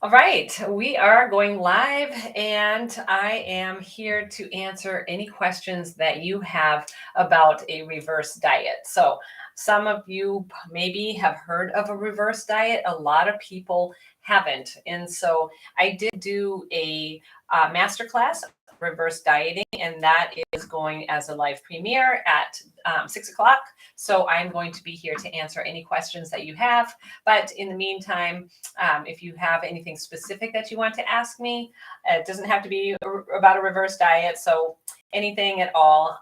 All right, we are going live, and I am here to answer any questions that you have about a reverse diet. So, some of you maybe have heard of a reverse diet, a lot of people haven't. And so, I did do a masterclass on reverse dieting, and that is going as a live premiere at 6 o'clock. So, I'm going to be here to answer any questions that you have. But in the meantime, if you have anything specific that you want to ask me, it doesn't have to be about a reverse diet. So anything at all,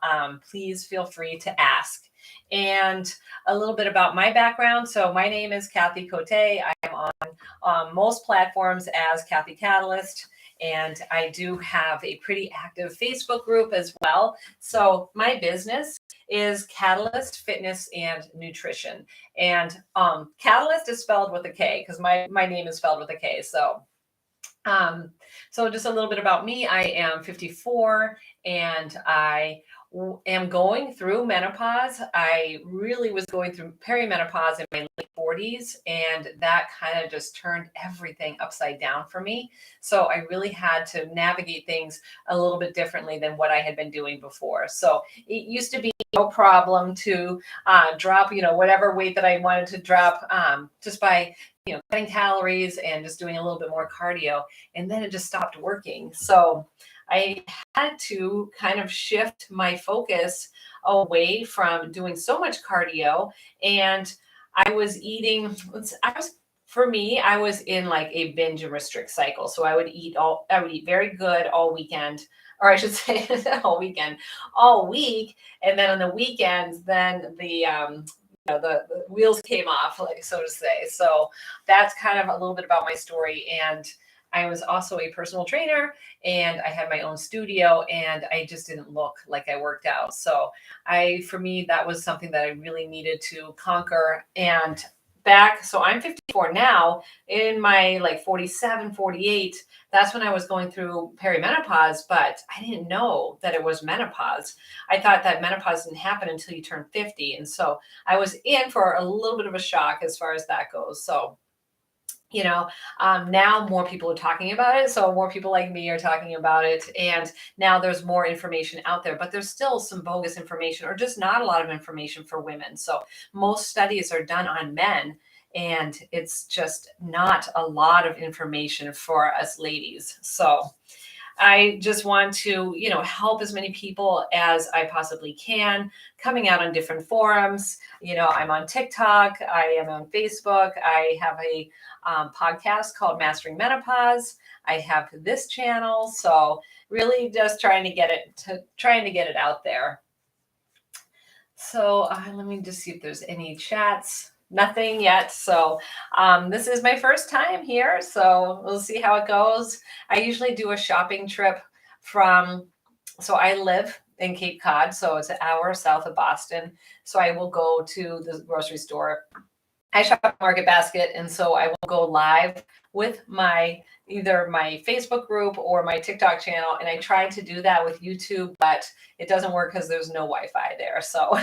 please feel free to ask. And a little bit about my background. So my name is Kathy Cote. I am on most platforms as Kathy Catalyst. And I do have a pretty active Facebook group as well. So my business is Catalyst Fitness and Nutrition. And Catalyst is spelled with a K because my name is spelled with a K. Um, so just a little bit about me. I am 54 and I am going through menopause. I really was going through perimenopause in my late 40s, and that kind of just turned everything upside down for me. So I really had to navigate things a little bit differently than what I had been doing before. So it used to be no problem to drop, whatever weight that I wanted to drop just by cutting calories and just doing a little bit more cardio. And then it just stopped working. So I had to kind of shift my focus away from doing so much cardio. And I was eating, for me, I was in like a binge and restrict cycle. So I would eat very good all weekend, or I should say all week. And then on the weekends, then the wheels came off, like so to say. So that's kind of a little bit about my story. And I was also a personal trainer, and I had my own studio, and I just didn't look like I worked out. So for me, that was something that I really needed to conquer. And so I'm 54 now. In my like 47, 48, that's when I was going through perimenopause, but I didn't know that it was menopause. I thought that menopause didn't happen until you turn 50. And so I was in for a little bit of a shock as far as that goes. So now more people are talking about it. So more people like me are talking about it. And now there's more information out there, but there's still some bogus information or just not a lot of information for women. So most studies are done on men, and it's just not a lot of information for us ladies. So I just want to, help as many people as I possibly can, coming out on different forums. I'm on TikTok, I am on Facebook, I have a podcast called Mastering Menopause. I have this channel, so really just trying to get it out there. So let me just see if there's any chats. Nothing yet. So this is my first time here, so we'll see how it goes. I usually do a shopping trip so I live in Cape Cod, so it's an hour south of Boston. So I will go to the grocery store. I shop at Market Basket, and so I will go live with either my Facebook group or my TikTok channel. And I tried to do that with YouTube, but it doesn't work because there's no Wi-Fi there. So,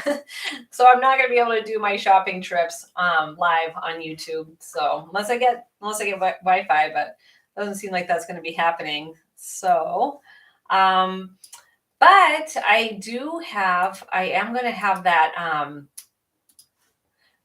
so I'm not going to be able to do my shopping trips live on YouTube. So unless I get Wi-Fi, but it doesn't seem like that's going to be happening. So, but I am going to have that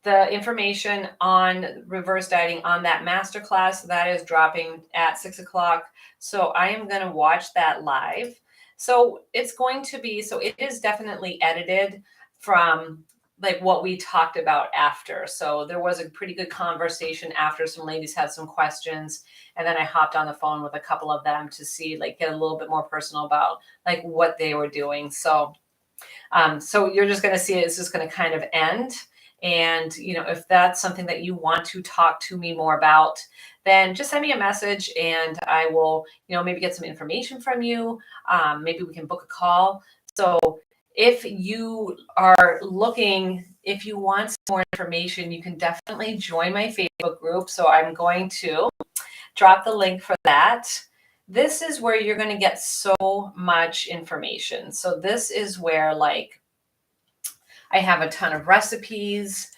the information on reverse dieting on that masterclass that is dropping at 6 o'clock. So I am going to watch that live. So it is definitely edited from like what we talked about after. So there was a pretty good conversation after. Some ladies had some questions, and then I hopped on the phone with a couple of them to get a little bit more personal about like what they were doing. So you're just going to see it's just going to kind of end. And, if that's something that you want to talk to me more about, then just send me a message and I will, maybe get some information from you. Maybe we can book a call. So if you want some more information, you can definitely join my Facebook group. So I'm going to drop the link for that. This is where you're going to get so much information. So this is where I have a ton of recipes,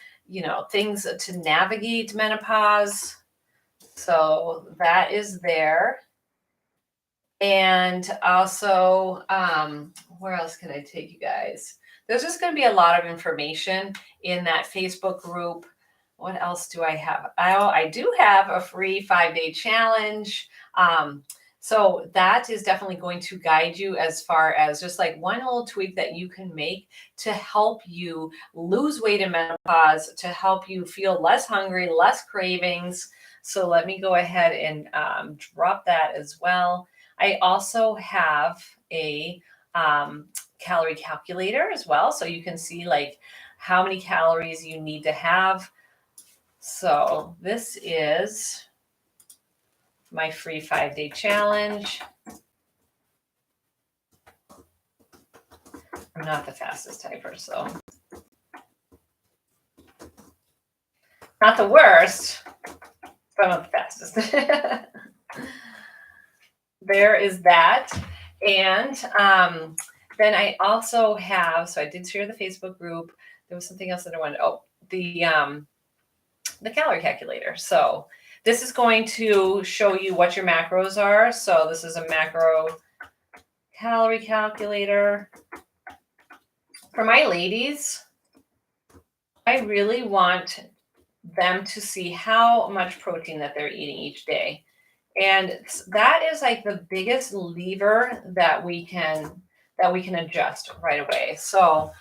things to navigate menopause. So that is there. And also, where else can I take you guys? There's just going to be a lot of information in that Facebook group. What else do I have? I do have a free 5-day challenge. So that is definitely going to guide you as far as just like one little tweak that you can make to help you lose weight in menopause, to help you feel less hungry, less cravings. So let me go ahead and drop that as well. I also have a calorie calculator as well. So you can see like how many calories you need to have. So this is my free 5-day challenge. I'm not the fastest typer, so not the worst, but I'm not the fastest. There is that. And then I also have, so I did share the Facebook group. There was something else that I wanted. Oh, the calorie calculator. So this is going to show you what your macros are. So this is a macro calorie calculator. For my ladies, I really want them to see how much protein that they're eating each day. And that is like the biggest lever that we can adjust right away. So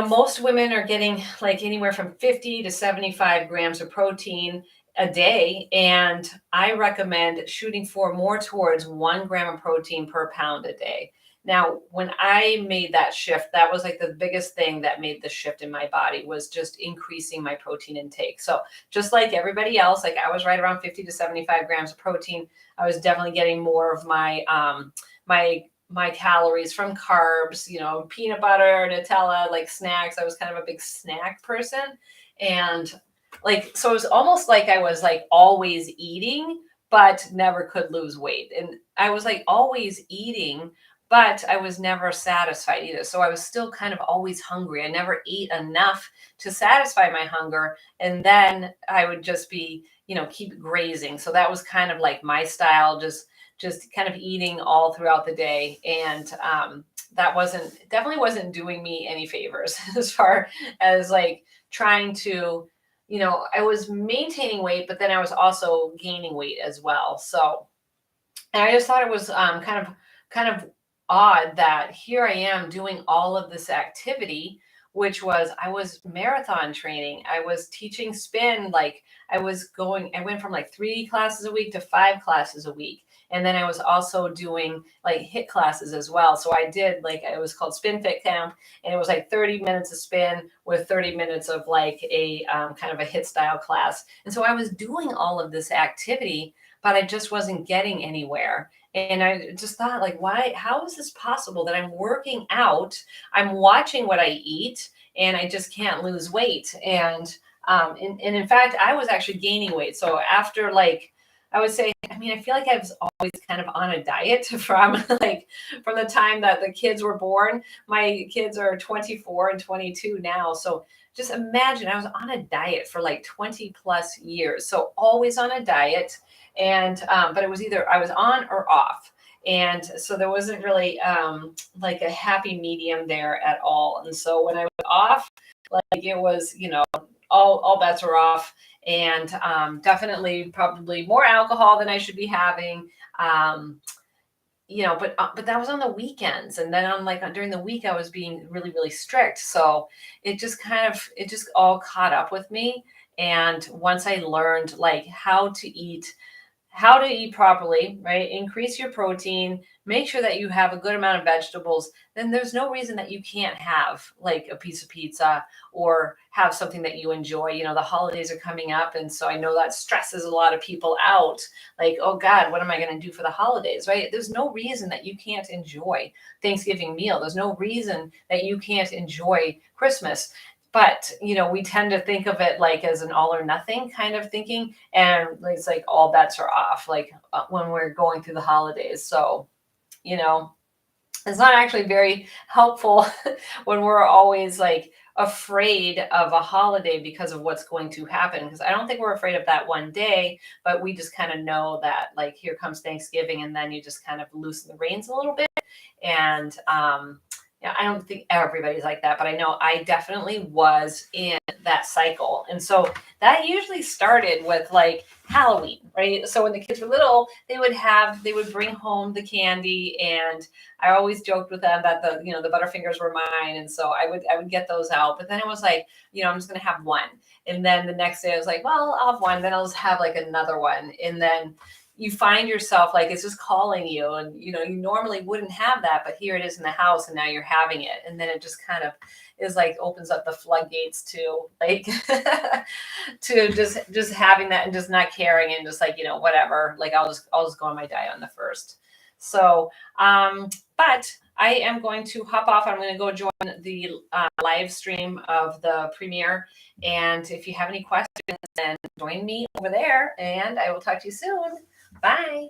most women are getting like anywhere from 50 to 75 grams of protein a day. And I recommend shooting for more towards 1 gram of protein per pound a day. Now, when I made that shift, that was like the biggest thing that made the shift in my body was just increasing my protein intake. So just like everybody else, like I was right around 50 to 75 grams of protein. I was definitely getting more of my calories from carbs, peanut butter, Nutella, like snacks. I was kind of a big snack person. And like, so it was almost like I was like always eating, but never could lose weight. And I was like always eating, but I was never satisfied either. So I was still kind of always hungry. I never ate enough to satisfy my hunger. And then I would just be, keep grazing. So that was kind of like my style, just kind of eating all throughout the day. And that definitely wasn't doing me any favors as far as like trying to, I was maintaining weight, but then I was also gaining weight as well. So, and I just thought it was kind of odd that here I am doing all of this activity, which was I was marathon training. I was teaching spin, like I went from like 3 classes a week to 5 classes a week. And then I was also doing like HIIT classes as well. So I did like it was called Spin Fit Camp, and it was like 30 minutes of spin with 30 minutes of like a kind of a HIIT style class. And so I was doing all of this activity, but I just wasn't getting anywhere. And I just thought, like, why, how is this possible that I'm working out, I'm watching what I eat, and I just can't lose weight? And in fact, I was actually gaining weight. So after like, I would say, I mean, I feel like I was always kind of on a diet from like from the time that the kids were born. My kids are 24 and 22 now. So just imagine I was on a diet for like 20 plus years. So always on a diet. And but it was either I was on or off. And so there wasn't really like a happy medium there at all. And so when I was off, like it was, all bets were off, and definitely probably more alcohol than I should be having. But that was on the weekends, and then during the week I was being really really strict. So it just all caught up with me. And once I learned like how to eat properly, right? Increase your protein, make sure that you have a good amount of vegetables, then there's no reason that you can't have like a piece of pizza or have something that you enjoy. The holidays are coming up. And so I know that stresses a lot of people out. Like, oh God, what am I going to do for the holidays, right? There's no reason that you can't enjoy Thanksgiving meal. There's no reason that you can't enjoy Christmas. But, we tend to think of it like as an all or nothing kind of thinking. And it's like all bets are off, like when we're going through the holidays. So, you know, it's not actually very helpful when we're always like afraid of a holiday because of what's going to happen. Because I don't think we're afraid of that one day, but we just kind of know that like here comes Thanksgiving, and then you just kind of loosen the reins a little bit. And yeah, I don't think everybody's like that, but I know I definitely was in that cycle. And so that usually started with like Halloween, right? So when the kids were little, they would bring home the candy, and I always joked with them that the Butterfingers were mine. And so I would get those out. But then it was like, I'm just gonna have one. And then the next day I was like, well, I'll have one, then I'll just have like another one. And then you find yourself like it's just calling you, and you normally wouldn't have that, but here it is in the house, and now you're having it. And then it just kind of is like opens up the floodgates to like to just having that and just not caring, and just like whatever, like I'll just go on my diet on the first. So but I am going to hop off. I'm going to go join the live stream of the premiere, and if you have any questions, then join me over there, and I will talk to you soon. Bye.